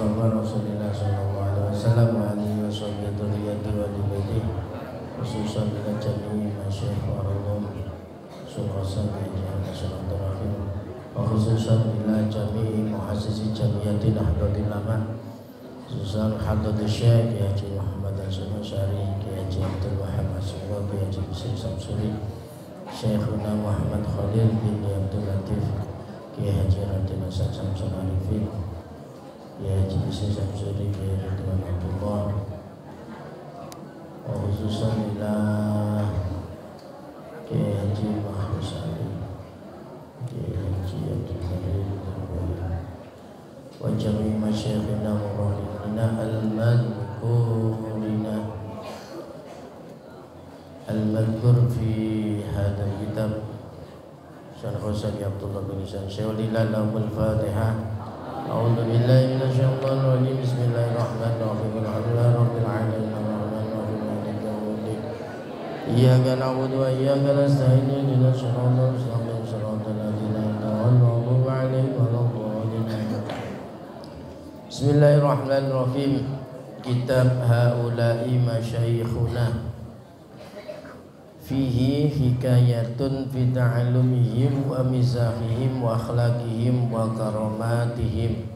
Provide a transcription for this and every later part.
Rasulullah sallallahu alaihi wasallam wa alihi wa sahbihi wa alihi khususan ila jami'i masyayikh wa ulum surasan yang rahim wa khususan ila jami'i muhassisi jami'ati Nahdlatul Ulama khususan Hadratus Syekh Kiai Haji Muhammad Al-Syari Kiai Haji Abdul Wahab As-Sugab Kiai Haji Bisri Samsuri Syekhuna Muhammad Khalil bin Abdul Latif Kiai Haji Raden Hasan Samsul Arifin Kiai Haji Bisri Samsuri Kiai Ridwan Abdullah wa khususan ila Kiai Haji Mahrus Ali Kiai Haji Abdul Karim wa jami' masyayikhina wa rahimina al-madhkur fi hadha kitab Syarh Syaikh Abdullah bin Ihsan Syaikhulillah lahumul Fatihah. A'udzu billahi minasyaitonir rajim. Bismillahirrahmanirrahim. Alhamdulillahi rabbil alamin. Arrahmanirrahim. Maliki yaumiddin. Iyyaka na'budu wa iyyaka nasta'in. Ihdinas siratal mustaqim. Siratal ladzina an'amta 'alaihim ghairil maghdubi 'alaihim. Bismillahirrahmanirrahim. Kitab Haula'i Masyayikhuna fihi hikayatun fi ta'allumihim wa mizahihim wa akhlaqihim wa karamatihim.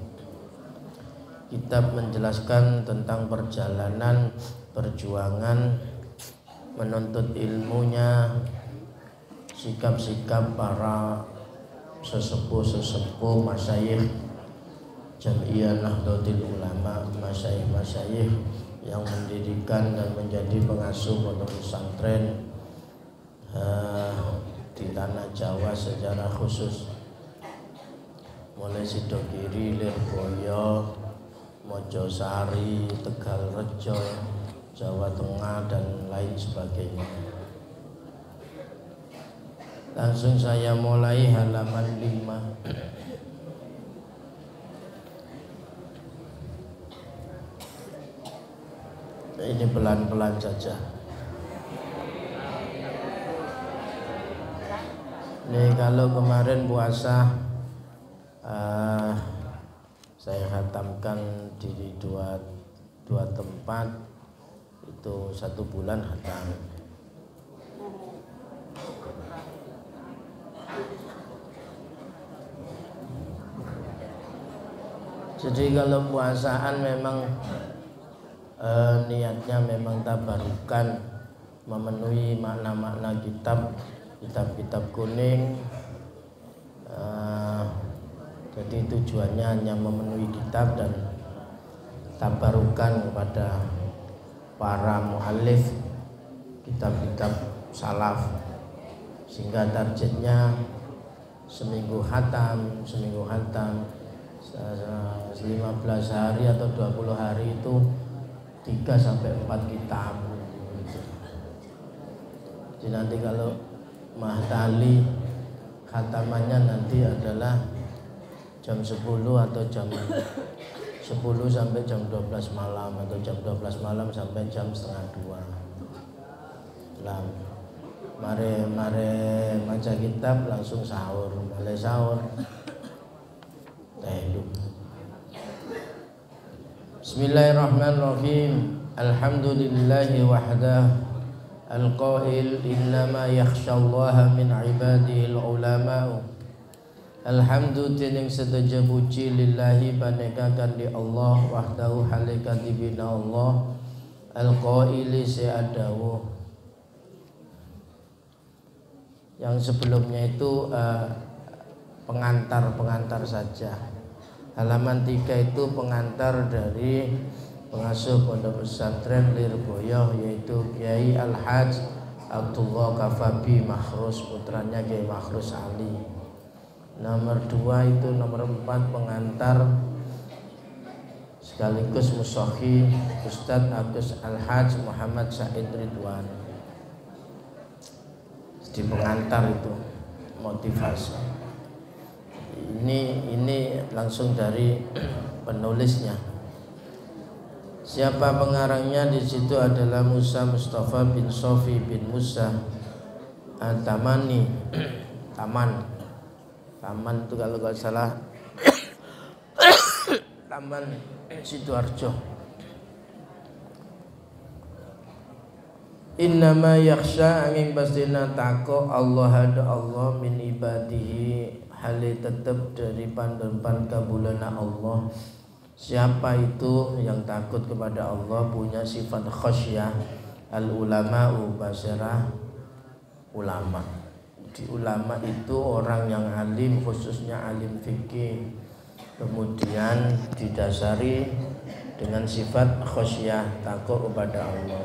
Kitab menjelaskan tentang perjalanan perjuangan menuntut ilmunya, sikap-sikap para sesepuh-sesepuh masyayikh Jam'iyah Nahdlatul Ulama, masyayikh-masyayikh yang mendirikan dan menjadi pengasuh pondok pesantren di tanah Jawa secara khusus, mulai Sidogiri, Lirboyo, Mojosari, Tegalrejo, Jawa Tengah dan lain sebagainya. Langsung saya mulai halaman 5. Ini pelan-pelan saja. Ini kalau kemarin puasa saya khatamkan di dua tempat, itu 1 bulan khatam. Jadi kalau puasaan memang niatnya memang tabarukan, memenuhi makna-makna kitab kuning. Jadi tujuannya hanya memenuhi kitab dan tabarukan kepada para mu'allif kitab-kitab salaf, sehingga targetnya seminggu khatam 15 hari atau 20 hari itu 3-4 kitab. Jadi nanti kalau Mahtali khatamannya nanti adalah jam 10 atau jam 10 sampai jam 12 malam, atau jam 12 malam sampai jam setengah 2. Lah, mare maca kitab langsung sahur, mulai sahur teh. Bismillahirrahmanirrahim. Alhamdulillahi wahdah. Al-qail innama yakhshallaha min ibadihi al-ulama. Alhamdu tining sedaja puji lillahi panekakan di Allah wahdahu halikati bina Allah. Al-qaili seadawu. Yang sebelumnya itu pengantar saja. Halaman 3 itu pengantar dari pengasuh pondok pesantren Lirboyo, yaitu Kiai Al-Haj Abdullah Kafabi Mahrus, putranya Kiai Mahrus Ali. Nomor 2 itu nomor 4 pengantar sekaligus musakhi Ustadz Agus Al-Haj Muhammad Said Ridwan. Di pengantar itu motivasi. Ini langsung dari penulisnya. Siapa pengarangnya? Di situ adalah Musa Mustafa bin Sofi bin Musa Al-Tamani. Taman itu kalau nggak salah Taman Sidoarjo. Innama yakhsha angin pastina tako Allah ada Allah min ibadihi hali tetap dari pandan-pandan kabulana Allah. Siapa itu yang takut kepada Allah punya sifat khasyah. Al ulama'u basirah ulama. Di ulama itu orang yang alim, khususnya alim fikih, kemudian didasari dengan sifat khasyah, takut kepada Allah.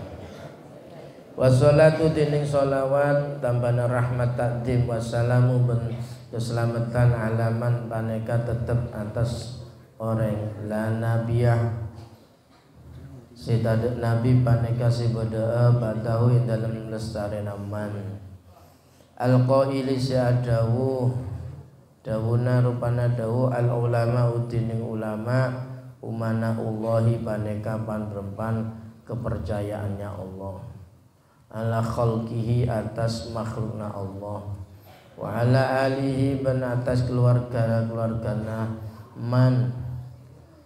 Wassalatu dining sholawat tambana rahmat takdim wassalamu ben keselamatan alaman paneka tetap atas orang la nabiyah Sidadak Nabi paneka si berdoa batahu yang dalam lestari naman al-qaili si'adawu dawuna rupana dawu al-ulama utining ulama umana Allahi paneka pan berempan kepercayaannya Allah ala khalqihi atas makhlukna Allah wa ala alihi ben atas keluarga-keluargana man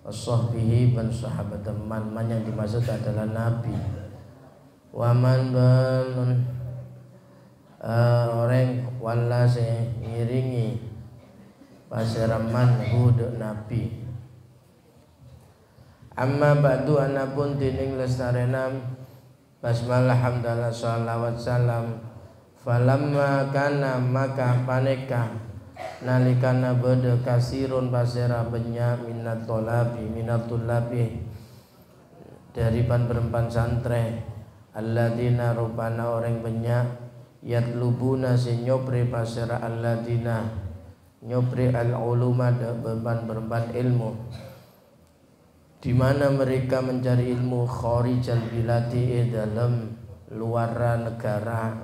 sahbihi ban sahabat man yang dimaksud adalah Nabi waman ban orang wala ngiringi pasiraman hud Nabi amma ba'du anapun tining lestarenam basmalah hamdalah sholawat salam falamma kana maka paneka nalikana bede kasirun pasera banyak minat tulabi dari pan santre alladina rupana orang banyak yatlubuna si nyopri pasera alladina nyopri al-uluma beban ilmu di mana mereka mencari ilmu kharijal biladi dalam luar negara.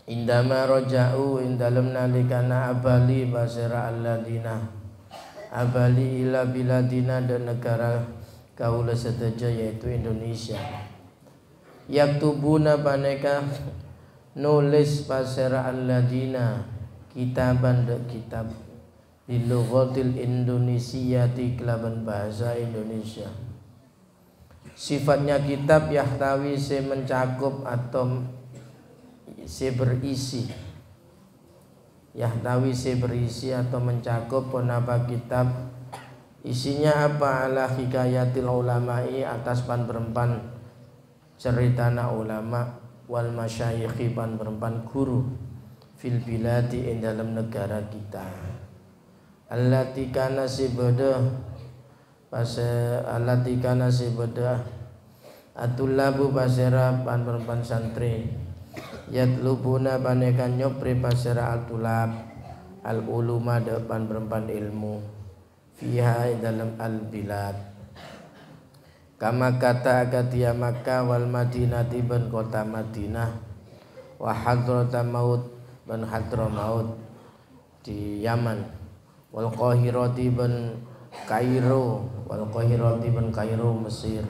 Indama roja'u indalem nalikana abali basira alladina abali ila biladina dan negara kaula seteja yaitu Indonesia. Yaktubuna paneka nulis basira alladina kitaban de kitab di lughatil Indonesiati kelaban bahasa Indonesia. Sifatnya kitab yahtawi se mencakup atau se berisi yahtawi se berisi atau mencakup penapa kitab isinya apa ala hikayatil ulama'i atas pan berempan ceritana ulama wal masyayikhi pan berempan guru fil biladi in dalam negara kita allati kana sibada pas allati kana sibada atulabu basera pan berempan santri yatlubuna panekan nyopri pasera al-tulab al-uluma depan berempan ilmu fiha dalam al-bilad kama kata agatia Makkah wal Madinati ban kota Madinah wa hadrata maut ban Hadramaut di Yaman wal Qahirati ban Kairo wal Qahirati ban Kairo Mesir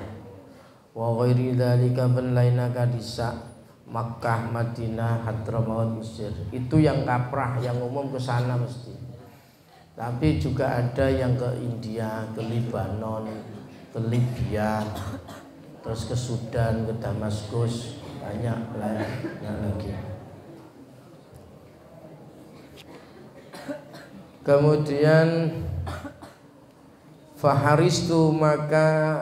wa ghairi dzalika ban laina kadisa Makkah, Madinah, Hadramaut, Mesir. Itu yang kaprah, yang umum ke sana mesti. Tapi juga ada yang ke India, ke Libanon, ke Libya, terus ke Sudan, ke Damaskus, banyak lagi. Kemudian faharistu maka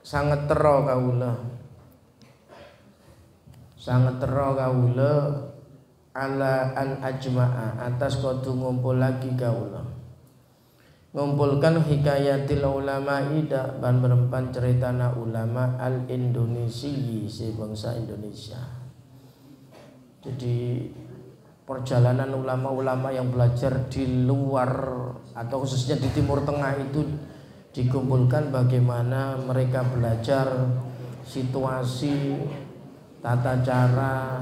sangat tero kaula ala an ajma'a atas kudu ngumpul lagi kaula ngumpulkan hikayatil ulama'i ban berempan ceritana ulama al Indonesi si bangsa Indonesia. Jadi perjalanan ulama-ulama yang belajar di luar atau khususnya di Timur Tengah itu dikumpulkan bagaimana mereka belajar situasi tata cara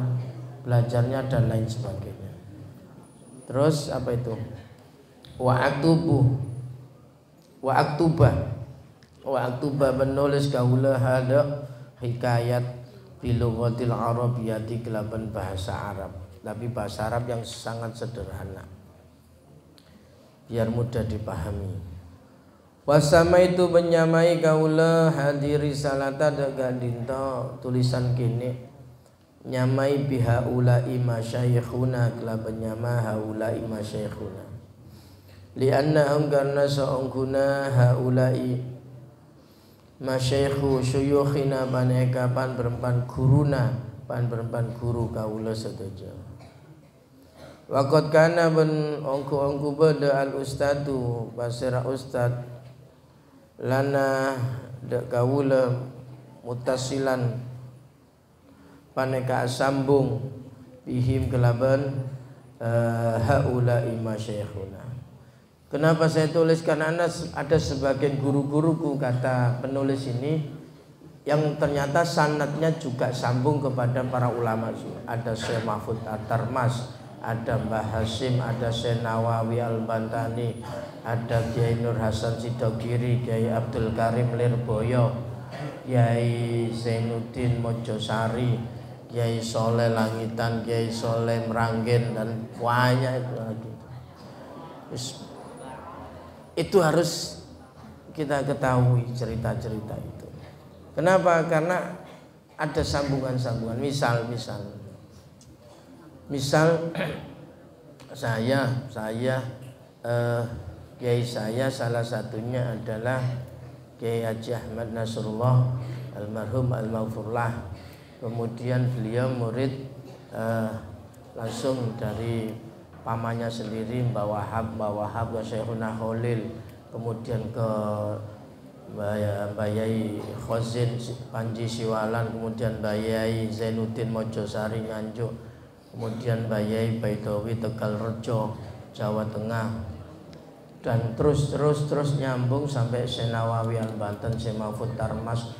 belajarnya dan lain sebagainya. Terus apa itu? Wa aktuba menulis kaula hada hikayat bilughatil arabiyyati kelaban bahasa Arab, tapi bahasa Arab yang sangat sederhana. biar mudah dipahami. Wasama itu menyamai kaula hadiri salata daga dinto tulisan kini nyamai biha ulai masyayikhuna kelaban nyama haulai masyayikhuna liannahum karena saungkuna haulai masyaikhu syuyukhina paneka pan berempan guruna pan berempan guru kaula sedoyo. Waqad kana ben ongku beda al ustadu basira ustad lana de kaula mutasilan paneka sambung bihim kelaban haula'i masyayikhuna. Kenapa saya tulis? Karena ada sebagian guru-guruku, kata penulis ini, yang ternyata sanadnya juga sambung kepada para ulama. Ada Syekh Mahfud At-Tarmas, ada Mbah Hasim, ada Syekh Nawawi Al-Bantani, ada Kiai Nur Hasan Sidogiri, Kiai Abdul Karim Lirboyo, Kiai Zainuddin Mojosari, Kiai Soleh Langitan, Kiai Soleh Meranggen, dan banyak itu lagi. Itu harus kita ketahui cerita-cerita itu. Kenapa? Karena ada sambungan-sambungan. Misal Kiai saya salah satunya adalah Kiai Haji Ahmad Nasrullah almarhum al-maghfurlah. Kemudian beliau murid langsung dari pamannya sendiri Mbah Wahab ke Syekhuna Khalil, kemudian ke Mbah Yai Khazin Panji Siwalan, kemudian Mbah Yai Zainuddin Mojosari Nganjuk, kemudian Mbah Yai Baidawi Tegalrejo Jawa Tengah, dan terus nyambung sampai Syekh Nawawi Al-Banten, Syekh Mahfud Tarmas,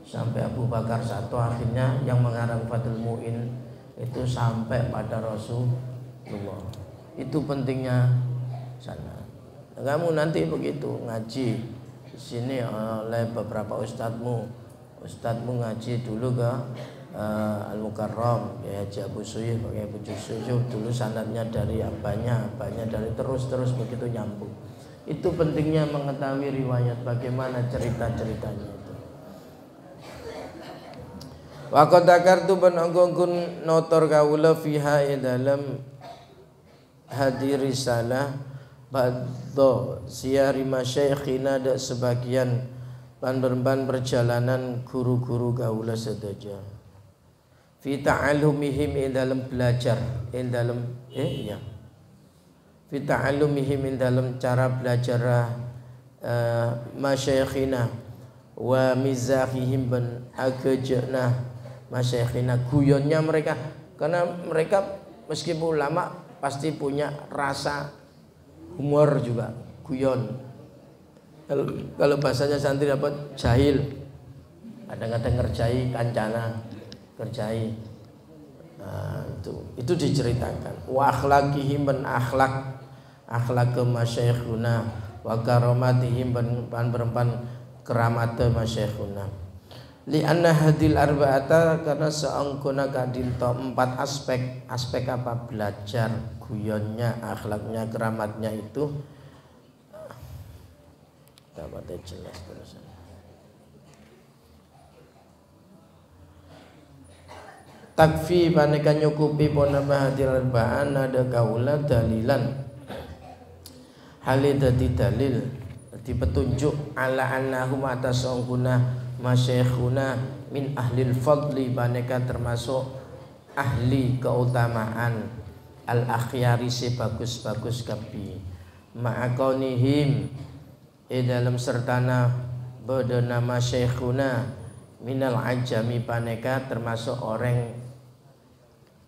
sampai Abu Bakar Sato. Akhirnya yang mengarang Fathul Mu'in itu sampai pada Rasulullah. Itu pentingnya sana. Kamu nanti begitu ngaji di sini oleh beberapa ustadzmu ngaji dulu ke Al-Mukarram, ya Haji Abu Suyuh, pakai Abu Suyuh dulu sanadnya dari abahnya dari terus begitu nyambung. Itu pentingnya mengetahui riwayat, bagaimana cerita-ceritanya itu. Wa qad dzakartu ban anggun notor kaula fiha dalam hadir risalah baddo siyari masyayikhina, ada sebagian ban perjalanan guru-guru kaula sedaja fi ta'allumihim dalam belajar fi ta'allumihim dalam cara belajar masyayikhina wa mizahihim ban agajna masyayikhina, guyonnya mereka, karena mereka meskipun ulama pasti punya rasa humor juga, guyon. Kalau bahasanya santri dapat jahil, kadang-kadang ngerjai kancana, kerjai. Nah, itu diceritakan. Wa akhlaqihim ban akhlak masyayikhuna wa karamatihim ban berempan keramat masyayikhuna. Li anna hadil arba'ata, karena seangkuna kadinto 4 aspek apa, belajar, guyonnya, akhlaknya, keramatnya itu dapat jelas terus. Takfi paneka nyukupi pona hadil arba'an ada kaula dalilan hali dadi dalil di petunjuk ala annahum atas angkuna masyayikhuna min ahlil fadli, paneka termasuk ahli keutamaan, al akhyari sebagus-bagus kabi, ma'akonihim dalam sertana bedana masyayikhuna minal ajami, paneka termasuk orang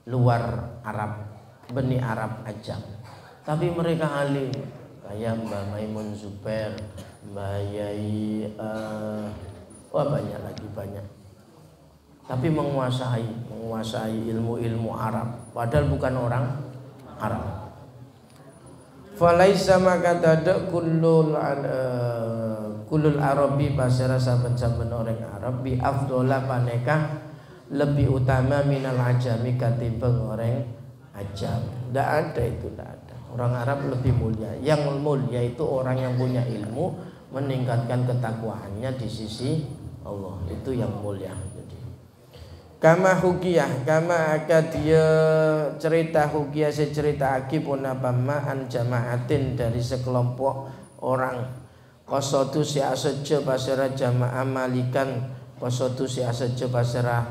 luar Arab, bani Arab ajam, tapi mereka ahli, kayak Mbah Maimun Zubair, Mbah Yai banyak, tapi menguasai ilmu Arab, padahal bukan orang Arab. Falaisa maka tidak kullul Arabi basara saben-saben orang Arab bi afdola paneka lebih utama minal ajami katimbang orang ajam. Tidak ada itu, tidak ada. Orang Arab lebih mulia. Yang mulia itu orang yang punya ilmu, meningkatkan ketakwaannya di sisi Allah. Itu yang mulia. Jadi kama hukiyah, kama aka dia cerita hukiyah, cerita akipun apa an jamaatin dari sekelompok orang. Qasadu si asaja pasara jamaah malikan, qasadu si asaja pasara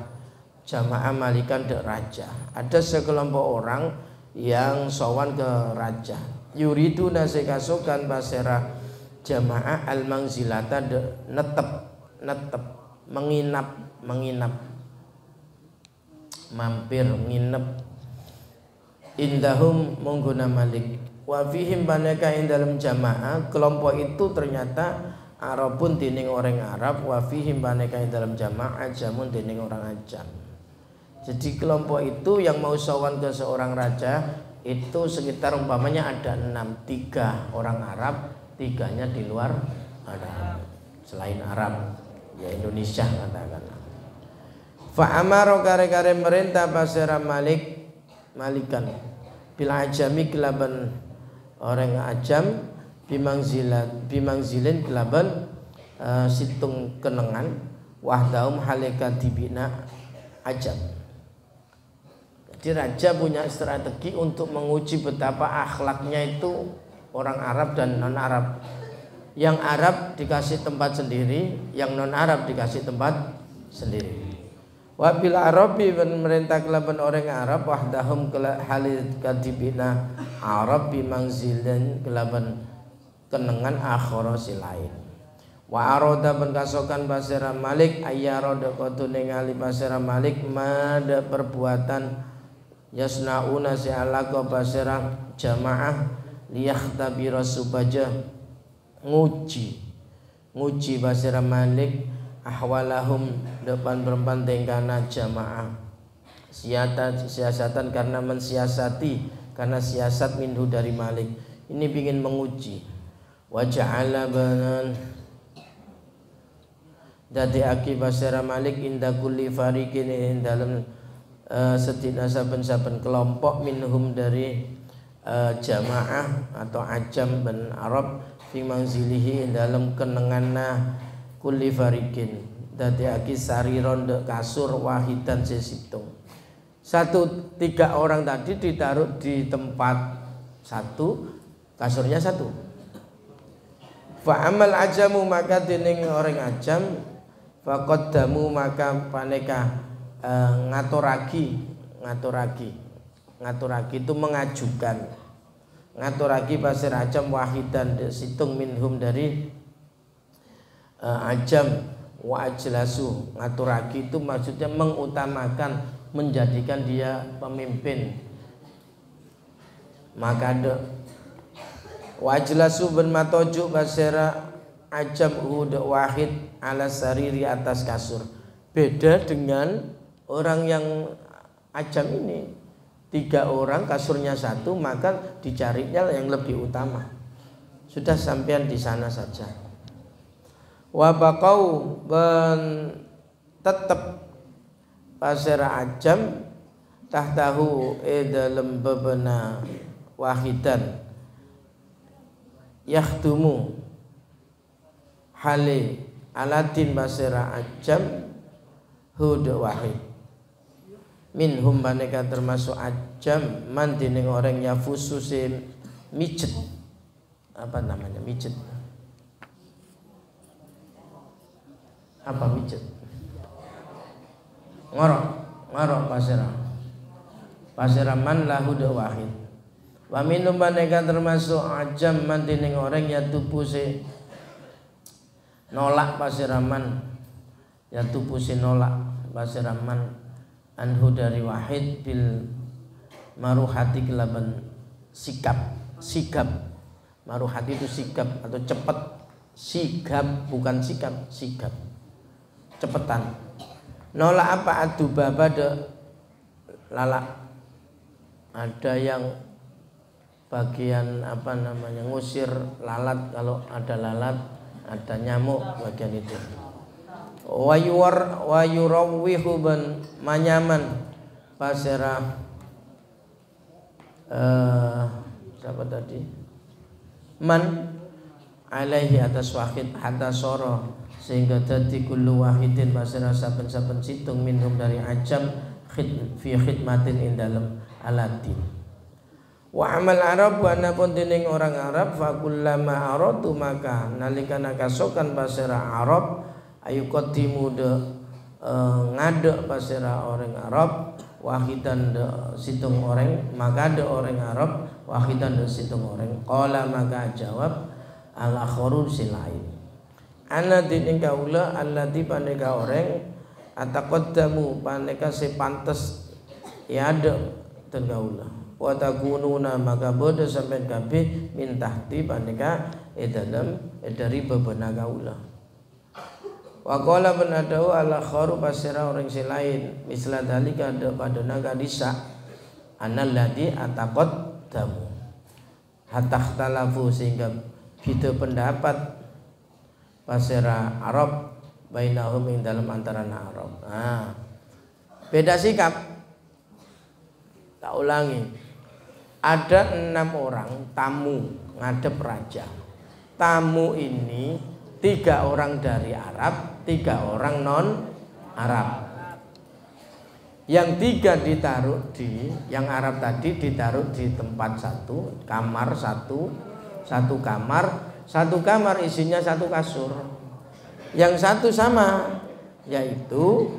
jamaah malikan dek raja. Ada sekelompok orang yang sowan ke raja. Yuridu nase kasukan pasara jamaah al mangzilata dek netep menginap mampir nginep indahum mengguna malik wa fihim banaka ing dalam jamaah. Kelompok itu ternyata Arabun dening orang Arab, wa fihim banaka ing dalam jamaah ajamun dening orang ajam. Jadi kelompok itu yang mau sowan ke seorang raja itu sekitar umpamanya ada 6, 3 orang Arab, 3-nya di luar Arab, selain Arab ya Indonesia katakan. Fa amaro kare-kare merintah pasera malikan bil ajami kelaban orang ajam bimangzilin kelaban situng kenengan wahdaum halika dibina ajam. Jadi raja punya strategi untuk menguji betapa akhlaknya itu orang Arab dan non Arab. Yang Arab dikasih tempat sendiri, yang non Arab dikasih tempat sendiri. Wabil Arabi memerintah kelaban orang Arab wahdahum halid kadibina Arab bimangzilin kelaban kenengan akhara silain. Wa aroda benkasokan basira Malik ayaroda kotu ningali basira Malik mada perbuatan yasnauna si alaka basira jamaah liyakhtabira subaja nguji basira Malik ahwalahum depan perempuan tengkana jamaah siasatan karena mensiasati, karena siasat minhu dari Malik ini ingin menguji. Waja'ala banan dadi aki basara Malik inda kulli fariqin ing dalam setiap saben-saben kelompok minhum dari jamaah atau ajam dan Arab fi manzilihi dalam kenenganna kulli fariqin dadi aki sariron de kasur wahidan sesitung. 3 orang tadi ditaruh di tempat satu, kasurnya satu. Fa amal ajamu maka dening orang ajam faqaddamu maka paneka ngaturagi itu mengajukan, ngaturagi pasir ajam wahidan situng minhum dari ajam wa ajlasu. Ngaturagi itu maksudnya mengutamakan, menjadikan dia pemimpin. Maka ada wajlasu ben matoju basera ajam uhud wahid ala sariri atas kasur. Beda dengan orang yang ajam ini 3 orang kasurnya satu, maka dicarinya yang lebih utama. Sudah sampean di sana saja. Wa baqau ben tetep basera ajam tahtahu dalam bebena wahidan yakhdumu hale alatin basera ajam hud wahid minhum baneka termasuk ajam man dening orang yafususin mijet. Apa namanya mijet? Apa mijet? Ngorok pasera man lahu wahid. Wa minum baneka termasuk ajam man dening orang ya tupuse nolak pasiraman, ya tupuse nolak pasiraman anhu dari wahid bil maruhati kelaban sigap. Maruhati itu sigap atau cepat. Sigap bukan sikap, sigap cepetan. Nolak apa adu baba de lalak. Ada yang bagian apa namanya ngusir lalat, kalau ada lalat ada nyamuk bagian itu. Wa yurawwihu ban manyaman pasera Dapat tadi man alaihi atas wahid hatta soro sehingga dadi kullu wahidin masira saben-saben situng minhum dari ajam fi khidmatin ing dalem alatin. Wa amal Arab wa anapun dening orang Arab fa kullama aradu maka nalikana kasokan pasira Arab ayu qaddimu de ngadek pasira orang Arab wahidan de situng orang maka de orang Arab wahidan de situng orang qala maka jawab al akharun silain ana dening kaula allati paneka orang ataqaddamu paneka se pantes ya ada ten kaula wa takununa maka bodo sampean kabeh min tahti paneka dalam dari bebenah kaula wa qala benadau ala kharu pasira orang lain misla dalika ada pada naga disa annal ladzi ataqaddamu hatta ikhtalafu sehingga beda pendapat pasira Arab bainahum ing dalam antara Arab. Nah, beda sikap. Tak ulangi. Ada 6 orang tamu ngadep raja. Tamu ini 3 orang dari Arab, 3 orang non Arab. Yang 3 ditaruh di, yang Arab tadi ditaruh di tempat satu, kamar satu kamar isinya 1 kasur. Yang satu sama, yaitu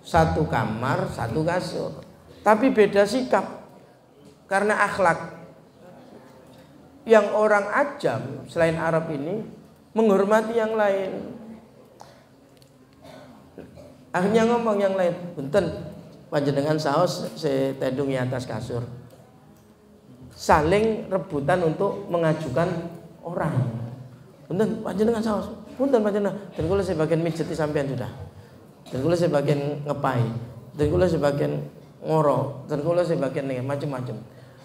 1 kamar 1 kasur. Tapi beda sikap karena akhlak. Yang orang ajam selain Arab ini menghormati yang lain. Akhirnya ngomong yang lain, "Punten, panjenengan saos se tedung di atas kasur." Saling rebutan untuk mengajukan orang. Punten, panjenengan saos. Punten panjenengan. Dan kula sebagian mijeti sampean sudah. Dan kula sebagian ngepai. Dan kula sebagian ngoro. Dan kula sebagian macam-macam.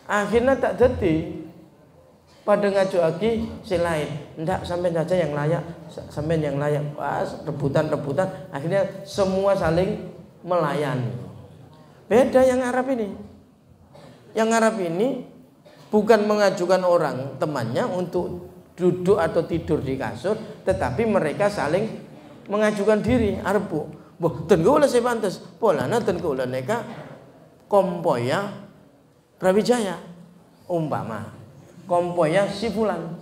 Akhirnya tak jadi. Pada ngaju lagi si lain, ndak sampai saja yang layak, sampai yang layak. Wah, rebutan. Akhirnya semua saling melayani. Beda yang Arab ini. Yang Arab ini bukan mengajukan orang temannya untuk duduk atau tidur di kasur, tetapi mereka saling mengajukan diri. Arab bu, ten kula saya pantes, polana ten kula neka kompoya Brawijaya umpama. Kompoya si fulan.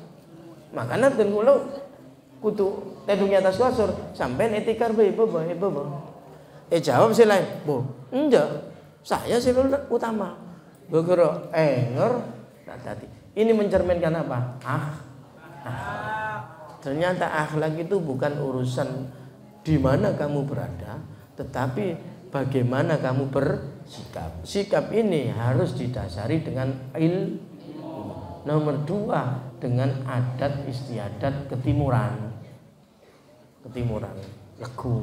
Makanya ten kula kudu tedung di atas kasur sampai etikar bebo. Jawab si lain, "Bu, enggak. Saya sih utama." Begero enger tadi. Ini mencerminkan apa? Ternyata akhlak itu bukan urusan di mana kamu berada, tetapi bagaimana kamu bersikap. Sikap ini harus didasari dengan ilmu. Nomor 2 dengan adat istiadat ketimuran, legu,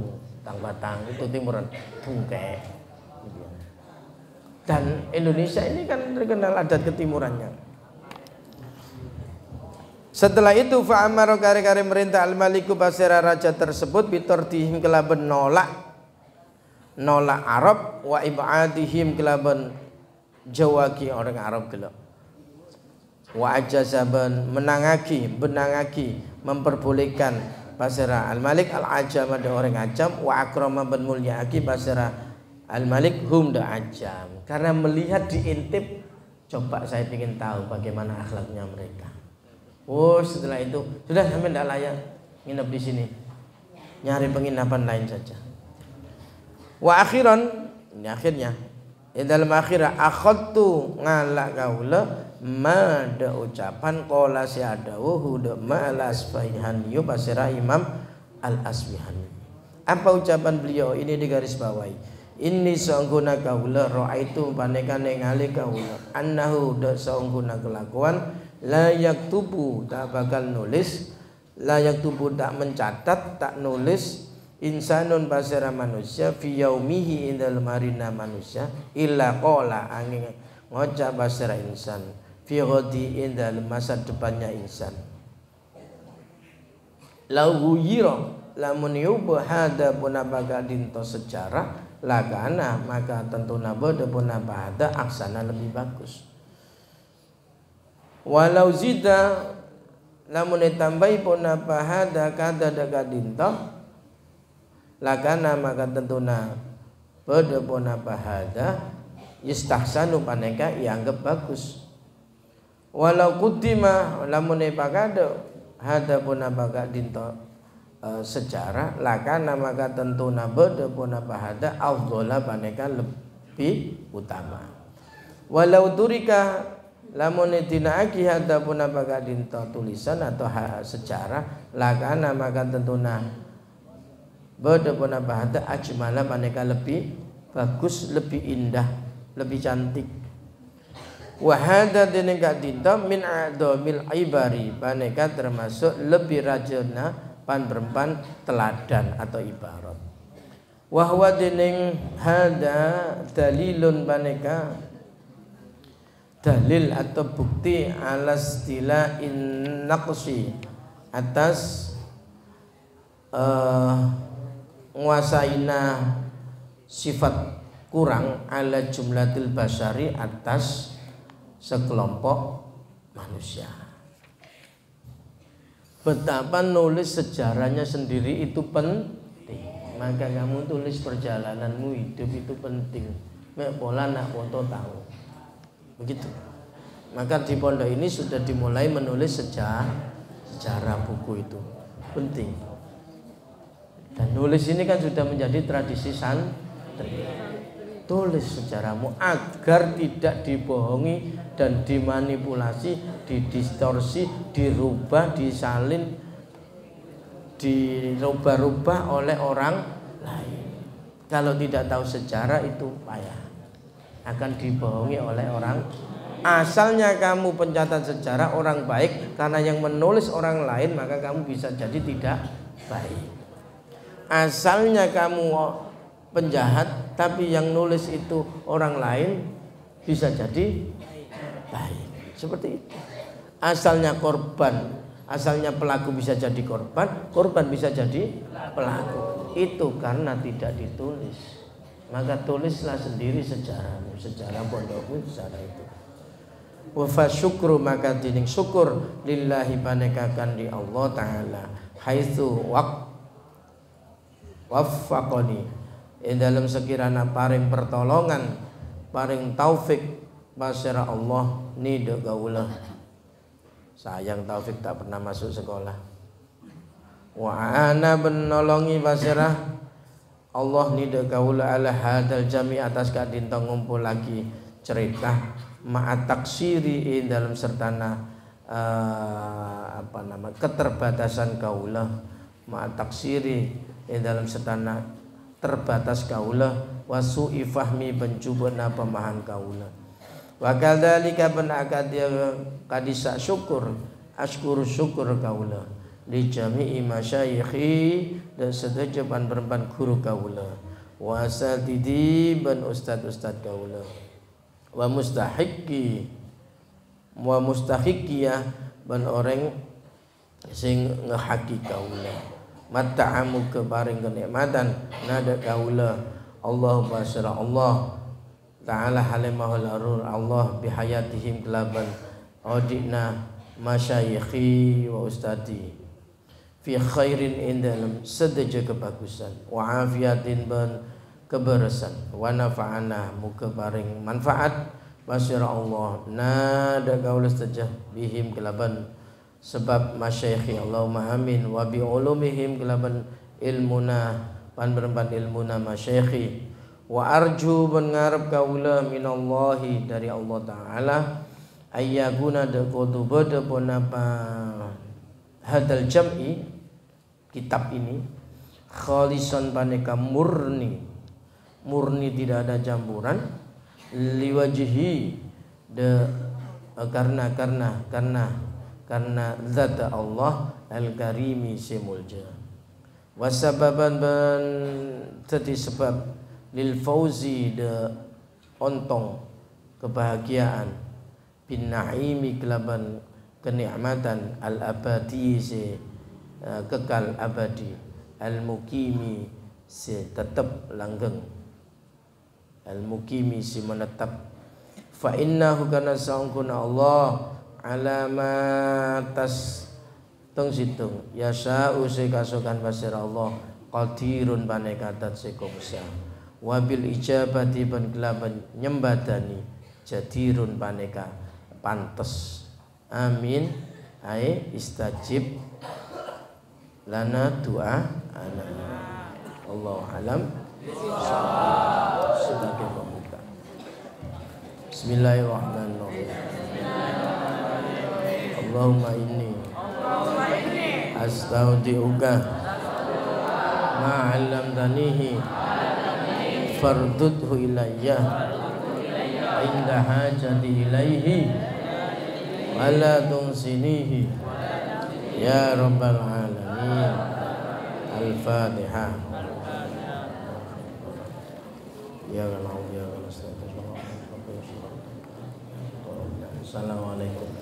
tang-batang itu timuran, bungkek. Dan Indonesia ini kan terkenal adat ketimurannya. Setelah itu fa'amara kare-kare merintah al-maliku basira raja tersebut bitordihim kelaban nolak Arab wa ibadihim kelaban jawaki orang Arab gelap. Wa ajazaban benangaki memperbolehkan basira al-malik al-ajam ada orang ajam wa akrama ben mulyaki basira al-malik hum da ajam. Karena melihat diintip, coba saya ingin tahu bagaimana akhlaknya mereka. Oh, setelah itu sudah sampai tidak layak nginep di sini, nyari penginapan lain saja. Wa akhiran, ini akhirnya dalam akhirah akhadtu ngalak kaula mada ucapan qala si adawu huda ma al asfihani pasira Imam al Asfihani. Apa ucapan beliau ini di garis bawahi? Inni saungguna kaula raaitu panekane ngali kaula annahu da saungguna kelakuan layak tubuh tak bakal nulis, layak tubuh tak mencatat, tak nulis insanun basara manusia fi yaumihi indal marina manusia illa qala angin ngocap basara insan fi ghadi indal masa depannya insan lahu yiro lamun yubah hada punabaga dinto sejarah lagana maka tentu nabada punabada aksana lebih bagus. Walau zida lamun tambahi pun apa hada kada daga dinto lakana maka tentuna pada pun apa hada yustahsanu paneka ianggap bagus. Walau kutima lamun pakado hada pun apa dinto sejarah lakana maka tentuna pada pun apa hada afdhala paneka lebih utama. Walau turika lamun dinaaki hada pun apa dinto tulisan atau sejarah lakana maka tentuna pada pun apa hada ajmala paneka lebih bagus, lebih indah, lebih cantik. Wa hada dene gak dinto min adamil ibari paneka termasuk lebih rajana pan teladan atau ibarat. Wa huwa dene hada dalilun paneka dalil atau bukti alas tila in naqsi atas nguasaina sifat kurang ala jumlatil basari atas sekelompok manusia. Betapa nulis sejarahnya sendiri itu penting. Maka kamu tulis perjalananmu hidup itu penting. Mek pola nak foto tahu. Begitu. Maka di pondok ini sudah dimulai menulis sejarah buku itu penting. Dan nulis ini kan sudah menjadi tradisi santri. Tulis sejarahmu agar tidak dibohongi dan dimanipulasi, didistorsi, dirubah, disalin, dirubah-rubah oleh orang lain. Kalau tidak tahu sejarah itu payah. Akan dibohongi oleh orang. Asalnya kamu pencatat sejarah orang baik, karena yang menulis orang lain maka kamu bisa jadi tidak baik. Asalnya kamu penjahat tapi yang nulis itu orang lain, bisa jadi baik. Seperti itu. Asalnya korban, asalnya pelaku bisa jadi korban, korban bisa jadi pelaku. Itu karena tidak ditulis. Maka tulislah sendiri sejarahmu, sejarah pondokmu, sejarah itu. Wa fa syukru maka dining syukur lillahi panekakan di Allah Ta'ala haitsu waffaqani dalam sekiranya paring pertolongan, paring taufik masyara Allah ni de gaula. Sayang taufik tak pernah masuk sekolah. Wa ana benolongi masyara Allah ni de gaula ala hadal jami atas kadinta ngumpul lagi cerita ma'at taksiri dalam sertana keterbatasan kaula, ma'at taksiri dalam sertana terbatas kaula, wasu'i fahmi benjubana pemahaman kaula. Wa kadzalika ban akadia kadisa syukur askuru syukur kaula li jami'i masyayikhi dan sedaya ban guru kaula wa asatidi ban ustad-ustad kaula wa mustahiqiyah ban orang sing ngehaki kaula mata'amu keparing kenikmatan nada kaula Allahumma syara Allah ta'ala halimahul arur Allah bihayatihim kelaban audina masyayikhi wa ustadi fi khairin indalum sedaja kebagusan wa afiatin ban keberesan wa nafa'ana muka paring manfaat masyara Allah nada kaula sedaja bihim kelaban sebab masyayikhi Allahumma amin wa bi ulumihim kelaban ilmuna pan berempat ilmuna masyayikhi wa arju ban ngarep kaula minallahi dari Allah Ta'ala ayyaguna de kudu bade ponapa hadal jam'i kitab ini khalisan paneka murni tidak ada campuran liwajhi de karena zat Allah al-karimi simulja wasababan ban tadi sebab lil fauzi de ontong kebahagiaan bin naimi kelaban kenikmatan al abadi si kekal abadi al mukimi si tetap langgeng al mukimi si menetap fa innahu kana sangkuna Allah alamatas tung situng yasa usai kasukan pasir Allah qadirun panekatat sekongsa wabil ijabati ban kelaban nyembadani jadirun paneka pantes amin ai istajib lana doa ana Allah alam sebagai pembuka. Bismillahirrahmanirrahim. Allahumma inni astaudiuka ma 'allamtanihi fardudhu ilayya inda hajati ilaihi wala tunsinihi ya rabbal alamin. Al-Fatihah. Ya Allah ya Allah. Assalamualaikum.